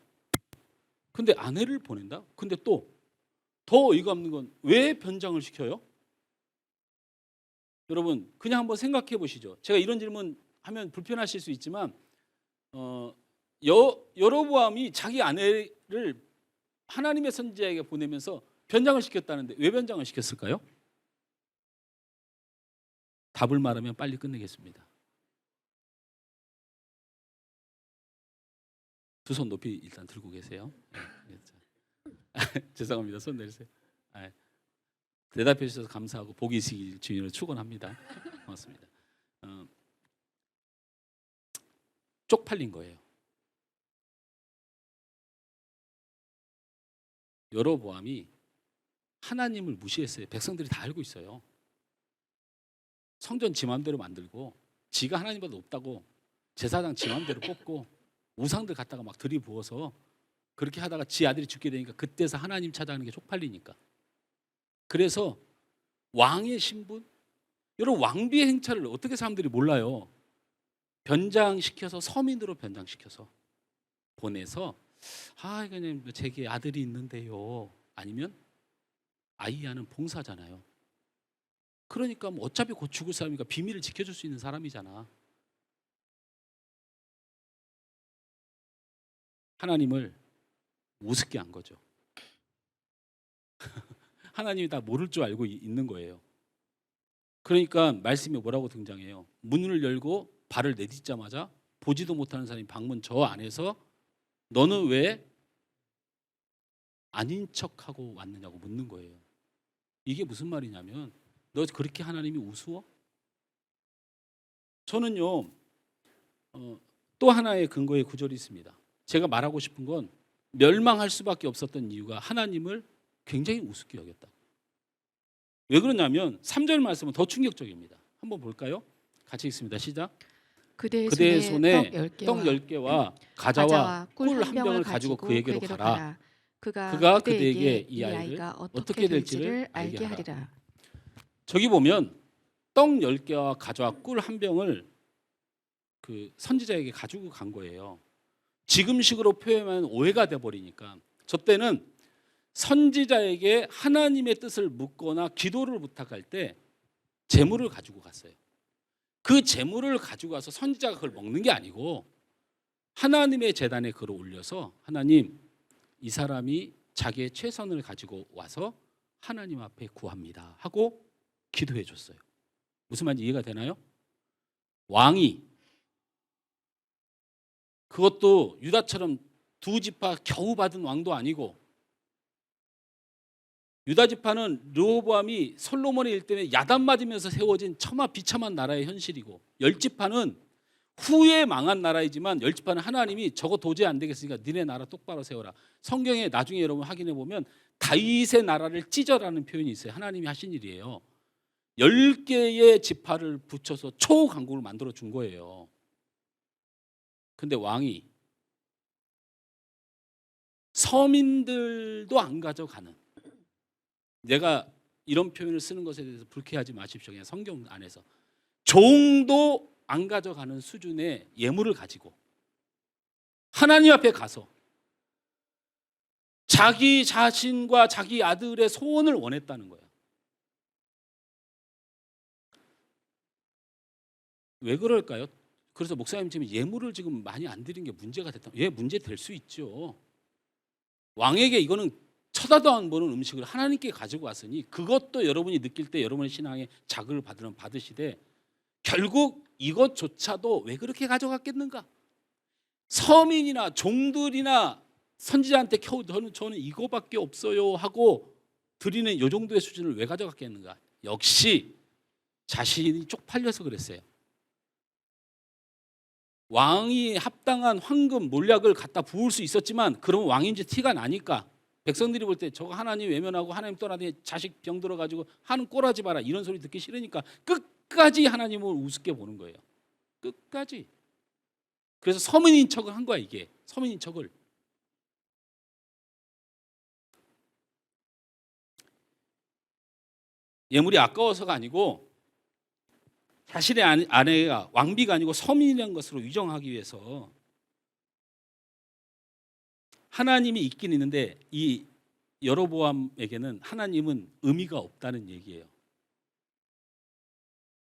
근데 아내를 보낸다? 근데 또 더 어이가 없는 건 왜 변장을 시켜요? 여러분 그냥 한번 생각해 보시죠. 제가 이런 질문 하면 불편하실 수 있지만 여로보암이 자기 아내를 하나님의 선지자에게 보내면서 변장을 시켰다는데 왜 변장을 시켰을까요? 답을 말하면 빨리 끝내겠습니다. 두 손 높이 일단 들고 계세요. 죄송합니다. 손 내리세요. 대답해 주셔서 감사하고 복이 있으길 주님으로 축원합니다. 고맙습니다. 쪽팔린 거예요. 여로보암이 하나님을 무시했어요. 백성들이 다 알고 있어요. 성전 지 맘대로 만들고 지가 하나님보다 높다고 제사장 지 맘대로 뽑고 우상들 갖다가 막 들이부어서 그렇게 하다가 지 아들이 죽게 되니까 그때서 하나님 찾아가는 게 쪽팔리니까. 그래서 왕의 신분, 여러분 왕비의 행차를 어떻게 사람들이 몰라요. 변장시켜서 서민으로 변장시켜서 보내서 그냥 제게 아들이 있는데요. 아니면 아이야는 봉사잖아요. 그러니까 뭐 어차피 곧 죽을 사람이니까 비밀을 지켜줄 수 있는 사람이잖아. 하나님을 우습게 한 거죠. 하나님이 다 모를 줄 알고 있는 거예요. 그러니까 말씀이 뭐라고 등장해요? 문을 열고 발을 내딛자마자 보지도 못하는 사람이 방문 저 안에서 너는 왜 아닌 척하고 왔느냐고 묻는 거예요. 이게 무슨 말이냐면 너 그렇게 하나님이 우스워? 저는요 또 하나의 근거의 구절이 있습니다. 제가 말하고 싶은 건 멸망할 수밖에 없었던 이유가 하나님을 굉장히 우습게 여겼다. 왜 그러냐면 3절 말씀은 더 충격적입니다. 한번 볼까요? 같이 읽습니다. 시작. 그대의 손에 떡 10개와 가자와 꿀 한 병을 가지고 그에게로 가라. 그가 그대에게 이 아이가 어떻게 될지를 알게 하리라. 저기 보면 떡 10개와 가자와 꿀 한 병을 그 선지자에게 가지고 간 거예요. 지금식으로 표현하면 오해가 돼버리니까 저 때는 선지자에게 하나님의 뜻을 묻거나 기도를 부탁할 때 재물을 가지고 갔어요. 그 재물을 가지고 가서 선지자가 그걸 먹는 게 아니고 하나님의 제단에 그걸 올려서 하나님 이 사람이 자기의 최선을 가지고 와서 하나님 앞에 구합니다 하고 기도해 줬어요. 무슨 말인지 이해가 되나요? 왕이, 그것도 유다처럼 두 지파 겨우 받은 왕도 아니고, 유다 지파는 르호보암이 솔로몬의 일 때문에 야단 맞으면서 세워진 처마 비참한 나라의 현실이고, 열 지파는 후에 망한 나라이지만 열 지파는 하나님이 저거 도저히 안 되겠으니까 니네 나라 똑바로 세워라. 성경에 나중에 여러분 확인해 보면 다윗의 나라를 찢어라는 표현이 있어요. 하나님이 하신 일이에요. 10개의 지파를 붙여서 초강국을 만들어 준 거예요. 근데 왕이 서민들도 안 가져가는, 내가 이런 표현을 쓰는 것에 대해서 불쾌하지 마십시오. 그냥 성경 안에서 종도 안 가져가는 수준의 예물을 가지고 하나님 앞에 가서 자기 자신과 자기 아들의 소원을 원했다는 거야. 왜 그럴까요? 그래서 목사님 지금 예물을 지금 많이 안 드린 게 문제가 됐다. 예, 문제 될 수 있죠. 왕에게 이거는 쳐다도 안 보는 음식을 하나님께 가지고 왔으니 그것도 여러분이 느낄 때 여러분의 신앙에 자극을 받으시되, 결국 이것조차도 왜 그렇게 가져갔겠는가? 서민이나 종들이나 선지자한테 겨우 저는 이거밖에 없어요 하고 드리는 이 정도의 수준을 왜 가져갔겠는가? 역시 자신이 쪽팔려서 그랬어요. 왕이 합당한 황금 몰약을 갖다 부을 수 있었지만, 그러면 왕인지 티가 나니까 백성들이 볼 때 저거 하나님 외면하고 하나님 떠나더니 자식 병 들어가지고 하는 꼬라지 마라 이런 소리 듣기 싫으니까 끝까지 하나님을 우습게 보는 거예요. 끝까지. 그래서 서민인 척을 한 거야. 이게 서민인 척을. 예물이 아까워서가 아니고 자신의 아내가 왕비가 아니고 서민이라는 것으로 위정하기 위해서 하나님이 있긴 있는데, 이 여로보암에게는 하나님은 의미가 없다는 얘기예요.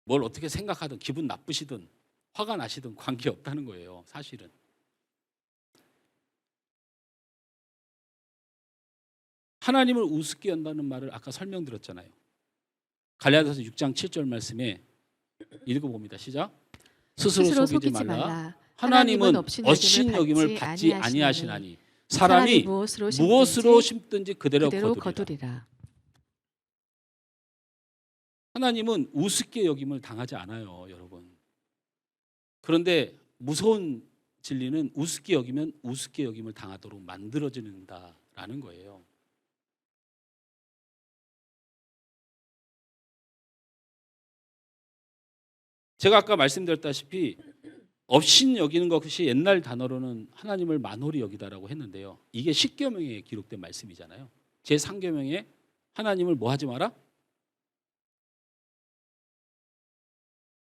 뭘 어떻게 생각하든 기분 나쁘시든 화가 나시든 관계없다는 거예요. 사실은. 하나님을 우습게 한다는 말을 아까 설명드렸잖아요. 갈라디아서 6장 7절 말씀에 읽어봅니다. 시작. 스스로 속이지 말라. 하나님은 업신 여김을 받지 아니하시나니 사람이 무엇으로 심든지 그대로 거두리라. 하나님은 우습게 여김을 당하지 않아요, 여러분. 그런데 무서운 진리는 우습게 여기면 우습게 여김을 당하도록 만들어진다라는 거예요. 제가 아까 말씀드렸다시피 업신 여기는 것이 옛날 단어로는 하나님을 만홀히 여기다라고 했는데요. 이게 십계명에 기록된 말씀이잖아요. 제3계명에 하나님을 뭐 하지 마라?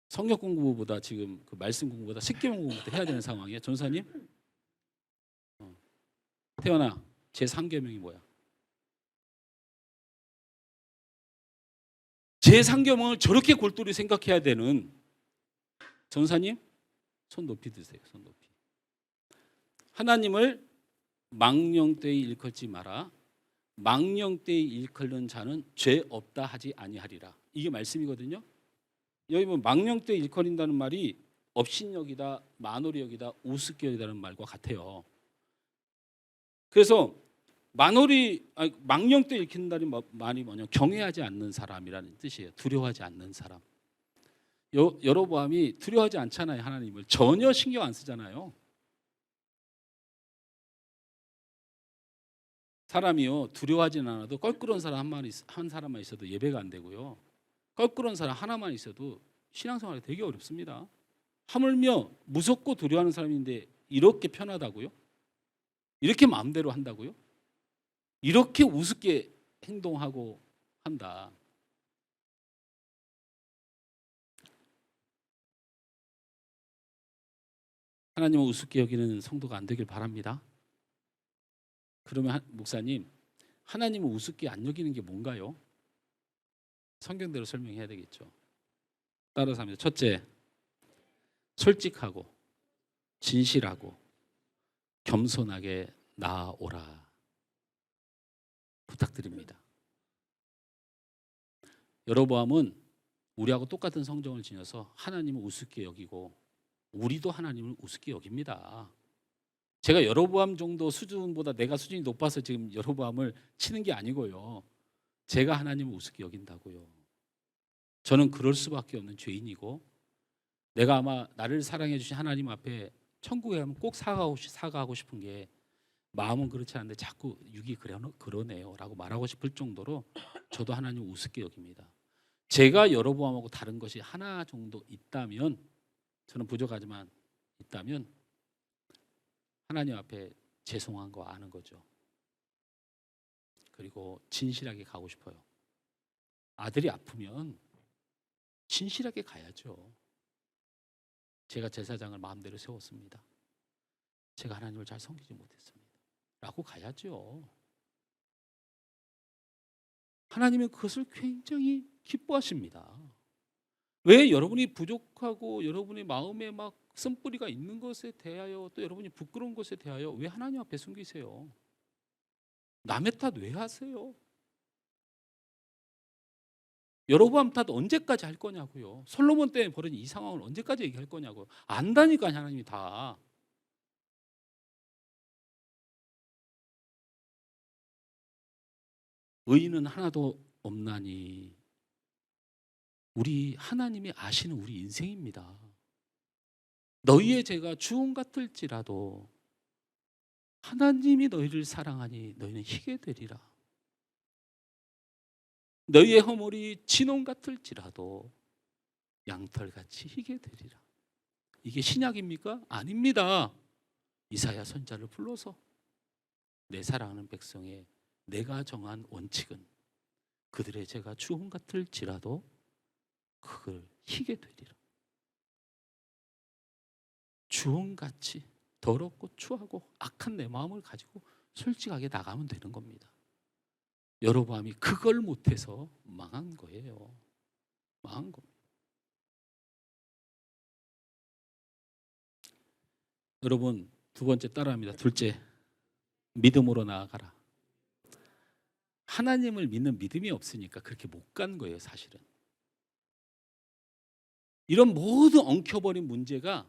성경 공부보다 지금 그 말씀 공부보다 십계명 공부부터 해야 되는 상황이에요. 전사님? 태연아, 제3계명이 뭐야? 제3계명을 저렇게 골똘히 생각해야 되는 전사님? 손 높이 드세요. 손 높이. 하나님을 망령되이 일컬지 마라. 망령되이 일컬는 자는 죄 없다 하지 아니하리라. 이게 말씀이거든요. 여기 보면 망령되이 일컬린다는 말이 업신여기다, 만홀히 여기다, 우습게 여기다는 말과 같아요. 그래서 망령되이 일킨다는 말이 뭐냐면 경외하지 않는 사람이라는 뜻이에요. 두려워하지 않는 사람. 여로보암이 두려워하지 않잖아요. 하나님을 전혀 신경 안 쓰잖아요. 사람이요, 두려워하지는 않아도 껄끄러운 사람 한 사람만 있어도 예배가 안 되고요, 껄끄러운 사람 하나만 있어도 신앙생활이 되게 어렵습니다. 하물며 무섭고 두려워하는 사람인데 이렇게 편하다고요? 이렇게 마음대로 한다고요? 이렇게 우습게 행동하고 한다. 하나님을 우습게 여기는 성도가 안 되길 바랍니다. 그러면 목사님, 하나님을 우습게 안 여기는 게 뭔가요? 성경대로 설명해야 되겠죠. 따라서 합니다. 첫째, 솔직하고 진실하고 겸손하게 나아오라. 부탁드립니다. 여로보암은 우리하고 똑같은 성정을 지녀서 하나님을 우습게 여기고 우리도 하나님을 우습게 여깁니다. 제가 여로보암 정도 수준보다 내가 수준이 높아서 지금 여로보암을 치는 게 아니고요. 제가 하나님을 우습게 여긴다고요. 저는 그럴 수밖에 없는 죄인이고 내가 아마 나를 사랑해 주신 하나님 앞에 천국에 가면 꼭 사과하고 싶은 게 마음은 그렇지 않은데 자꾸 육이 그러네요 라고 말하고 싶을 정도로 저도 하나님을 우습게 여깁니다. 제가 여로보암하고 다른 것이 하나 정도 있다면, 저는 부족하지만 있다면 하나님 앞에 죄송한 거 아는 거죠. 그리고 진실하게 가고 싶어요. 아들이 아프면 진실하게 가야죠. 제가 제사장을 마음대로 세웠습니다. 제가 하나님을 잘 섬기지 못했습니다 라고 가야죠. 하나님은 그것을 굉장히 기뻐하십니다. 왜 여러분이 부족하고 여러분의 마음에 막 쓴뿌리가 있는 것에 대하여, 또 여러분이 부끄러운 것에 대하여 왜 하나님 앞에 숨기세요? 남의 탓 왜 하세요? 여로보암 탓 언제까지 할 거냐고요. 솔로몬 때문에 벌어진 이 상황을 언제까지 얘기할 거냐고요. 안다니까 하나님이 다. 의인은 하나도 없나니. 우리 하나님이 아시는 우리 인생입니다. 너희의 죄가 주홍 같을지라도 하나님이 너희를 사랑하니 너희는 희게 되리라. 너희의 허물이 진홍 같을지라도 양털같이 희게 되리라. 이게 신약입니까? 아닙니다. 이사야 선지자를 불러서 내 사랑하는 백성의 내가 정한 원칙은 그들의 죄가 주홍 같을지라도 그걸 희게 되리라. 주홍같이 더럽고 추하고 악한 내 마음을 가지고 솔직하게 나가면 되는 겁니다. 여로보암이 그걸 못해서 망한 거예요. 망한 겁니다. 여러분, 두 번째 따라합니다. 둘째, 믿음으로 나아가라. 하나님을 믿는 믿음이 없으니까 그렇게 못 간 거예요, 사실은. 이런 모든 엉켜버린 문제가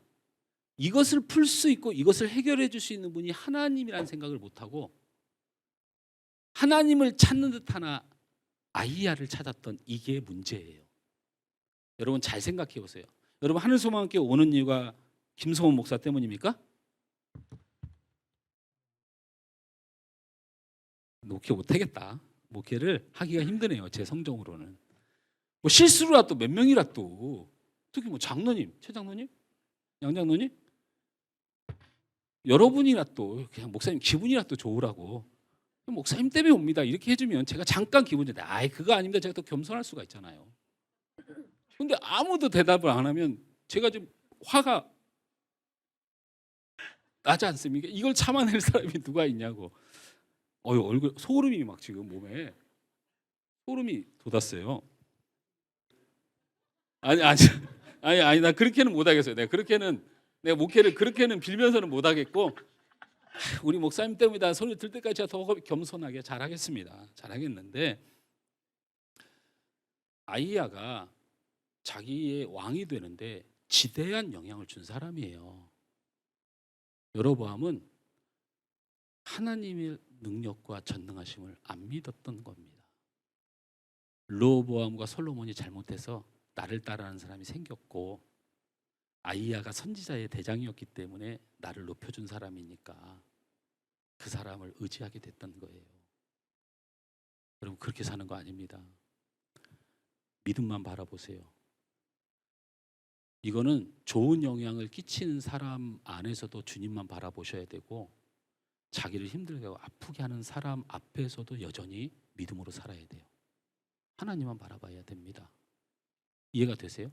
이것을 풀 수 있고 이것을 해결해 줄 수 있는 분이 하나님이라는 생각을 못하고 하나님을 찾는 듯 하나 아이야를 찾았던 이게 문제예요. 여러분 잘 생각해 보세요. 여러분 하늘소망학교에 오는 이유가 김성원 목사 때문입니까? 목회 못하겠다. 목회를 하기가 힘드네요. 제 성정으로는. 뭐 실수로라도 몇 명이라도, 특히 뭐 장로님, 최 장로님, 양 장로님, 여러분이라도 그냥 목사님 기분이라도 좋으라고 목사님 때문에 옵니다 이렇게 해주면 제가 잠깐 기분 좋다. 아이 그거 아닙니다. 제가 또 겸손할 수가 있잖아요. 근데 아무도 대답을 안 하면 제가 좀 화가 나지 않습니까? 이걸 참아낼 사람이 누가 있냐고. 얼굴 소름이 막 지금 몸에 소름이 돋았어요. 아니 나 그렇게는 못 하겠어요. 내가 목회를 그렇게는 빌면서는 못 하겠고 우리 목사님 때문이다 소리 들 때까지 제가 더 겸손하게 잘하겠습니다. 잘하겠는데 아이야가 자기의 왕이 되는데 지대한 영향을 준 사람이에요. 여로보암은 하나님의 능력과 전능하심을 안 믿었던 겁니다. 르호보암과 솔로몬이 잘못해서 나를 따라하는 사람이 생겼고 아이야가 선지자의 대장이었기 때문에 나를 높여준 사람이니까 그 사람을 의지하게 됐던 거예요. 여러분 그렇게 사는 거 아닙니다. 믿음만 바라보세요. 이거는 좋은 영향을 끼치는 사람 안에서도 주님만 바라보셔야 되고 자기를 힘들게 하고 아프게 하는 사람 앞에서도 여전히 믿음으로 살아야 돼요. 하나님만 바라봐야 됩니다. 이해가 되세요?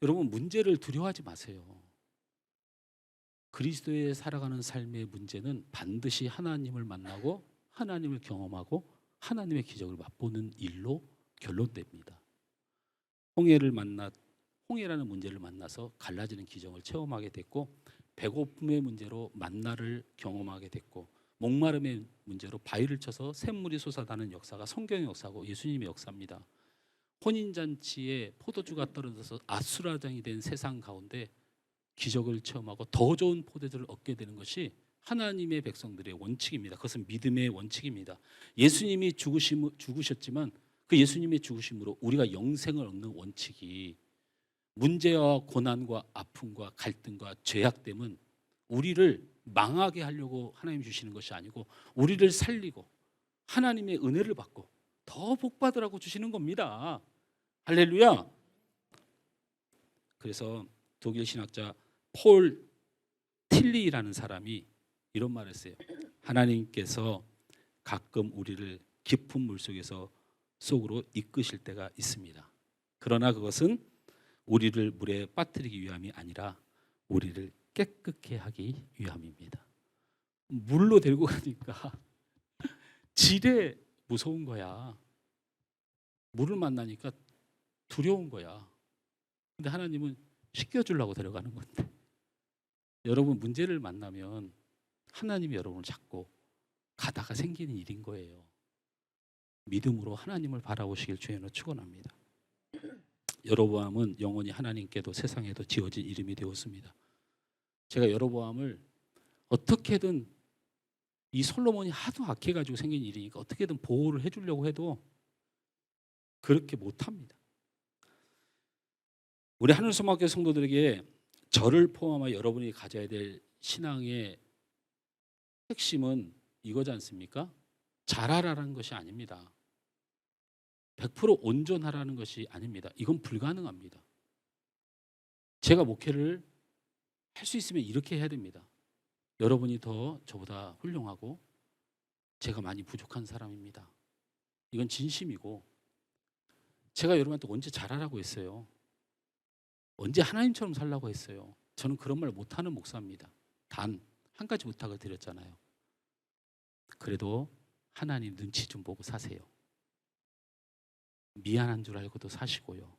여러분 문제를 두려워하지 마세요. 그리스도에 살아가는 삶의 문제는 반드시 하나님을 만나고 하나님을 경험하고 하나님의 기적을 맛보는 일로 결론됩니다. 홍해라는 문제를 만나서 갈라지는 기적을 체험하게 됐고 배고픔의 문제로 만나를 경험하게 됐고 목마름의 문제로 바위를 쳐서 샘물이 솟아나는 역사가 성경의 역사고 예수님의 역사입니다. 혼인잔치에 포도주가 떨어져서 아수라장이 된 세상 가운데 기적을 체험하고 더 좋은 포도주를 얻게 되는 것이 하나님의 백성들의 원칙입니다. 그것은 믿음의 원칙입니다. 예수님이 죽으셨지만 그 예수님의 죽으심으로 우리가 영생을 얻는 원칙이 문제와 고난과 아픔과 갈등과 죄악됨은 우리를 망하게 하려고 하나님 주시는 것이 아니고 우리를 살리고 하나님의 은혜를 받고 더 복받으라고 주시는 겁니다. 할렐루야. 그래서 독일 신학자 폴 틸리라는 사람이 이런 말을 했어요. 하나님께서 가끔 우리를 깊은 물속에서 속으로 이끄실 때가 있습니다. 그러나 그것은 우리를 물에 빠뜨리기 위함이 아니라 우리를 깨끗게 하기 위함입니다. 물로 데리고 가니까 지레 무서운 거야. 물을 만나니까 두려운 거야. 근데 하나님은 씻겨주려고 데려가는 건데, 여러분 문제를 만나면 하나님이 여러분을 잡고 가다가 생기는 일인 거예요. 믿음으로 하나님을 바라보시길 주의로 축원합니다. 여로보암은 영원히 하나님께도 세상에도 지어진 이름이 되었습니다. 제가 여로보암을 어떻게든, 이 솔로몬이 하도 악해가지고 생긴 일이니까 어떻게든 보호를 해주려고 해도 그렇게 못합니다. 우리 하늘소망학교 성도들에게 저를 포함하여 여러분이 가져야 될 신앙의 핵심은 이거지 않습니까? 잘하라는 것이 아닙니다. 100% 온전하라는 것이 아닙니다. 이건 불가능합니다. 제가 목회를 할 수 있으면 이렇게 해야 됩니다. 여러분이 더 저보다 훌륭하고 제가 많이 부족한 사람입니다. 이건 진심이고, 제가 여러분한테 언제 잘하라고 했어요? 언제 하나님처럼 살라고 했어요? 저는 그런 말 못하는 목사입니다. 단 한 가지 부탁을 드렸잖아요. 그래도 하나님 눈치 좀 보고 사세요. 미안한 줄 알고도 사시고요.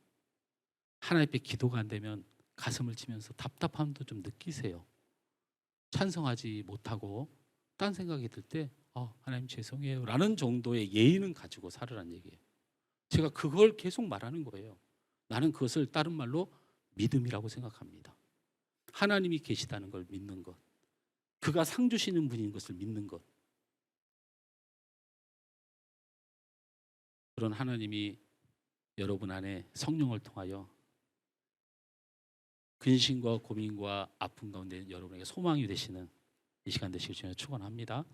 하나님 앞에 기도가 안 되면 가슴을 치면서 답답함도 좀 느끼세요. 찬성하지 못하고 딴 생각이 들 때 하나님 죄송해요 라는 정도의 예의는 가지고 살으란 얘기예요. 제가 그걸 계속 말하는 거예요. 나는 그것을 다른 말로 믿음이라고 생각합니다. 하나님이 계시다는 걸 믿는 것, 그가 상 주시는 분인 것을 믿는 것, 그런 하나님이 여러분 안에 성령을 통하여 근심과 고민과 아픔 가운데 여러분에게 소망이 되시는 이 시간 되시길 주님 축원합니다.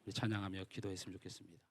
우리 찬양하며 기도했으면 좋겠습니다.